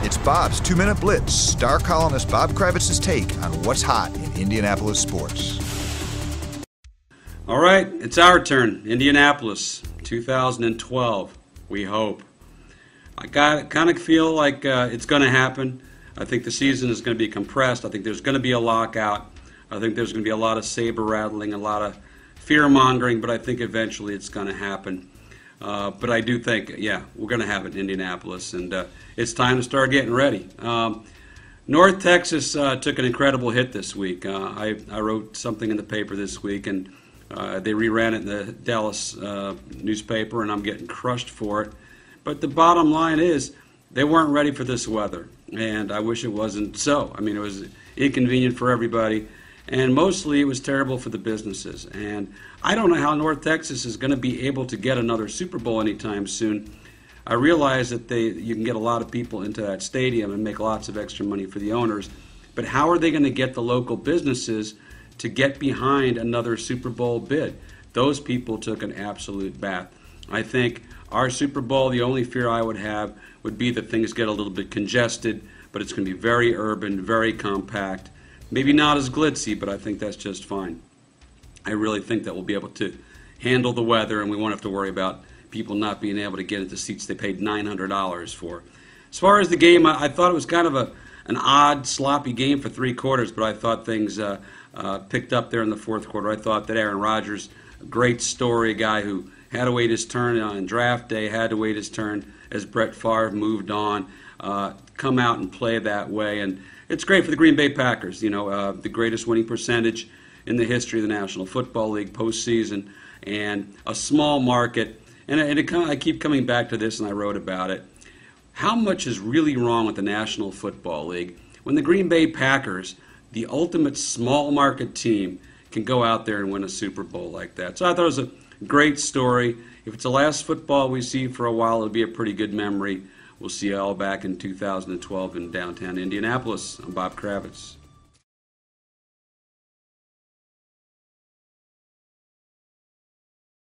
It's Bob's 2-Minute Blitz, star columnist Bob Kravitz's take on what's hot in Indianapolis sports. All right, it's our turn. Indianapolis, 2012, we hope. I kind of feel like it's going to happen. I think the season is going to be compressed. I think there's going to be a lockout. I think there's going to be a lot of saber rattling, a lot of fear-mongering, but I think eventually it's going to happen. But I do think, yeah, we're going to have it in Indianapolis, and it's time to start getting ready. North Texas took an incredible hit this week. I wrote something in the paper this week, and they reran it in the Dallas newspaper, and I'm getting crushed for it. But the bottom line is they weren't ready for this weather, and I wish it wasn't so. I mean, it was inconvenient for everybody, and mostly it was terrible for the businesses. And I don't know how North Texas is going to be able to get another Super Bowl anytime soon. I realize that you can get a lot of people into that stadium and make lots of extra money for the owners, but how are they going to get the local businesses to get behind another Super Bowl bid? Those people took an absolute bath. I think our Super Bowl, the only fear I would have would be that things get a little bit congested, but it's going to be very urban, very compact, maybe not as glitzy, but I think that's just fine. I really think that we'll be able to handle the weather, and we won't have to worry about people not being able to get into seats they paid $900 for. As far as the game, I thought it was kind of an odd, sloppy game for 3 quarters, but I thought things picked up there in the 4th quarter. I thought that Aaron Rodgers, a great story, a guy who had to wait his turn on draft day, had to wait his turn as Brett Favre moved on, come out and play that way. And it's great for the Green Bay Packers, the greatest winning percentage in the history of the National Football League postseason, and a small market. And I keep coming back to this, and I wrote about it. How much is really wrong with the National Football League when the Green Bay Packers, the ultimate small market team, can go out there and win a Super Bowl like that? So I thought it was a great story. If it's the last football we see for a while, it'll be a pretty good memory. We'll see you all back in 2012 in downtown Indianapolis. I'm Bob Kravitz.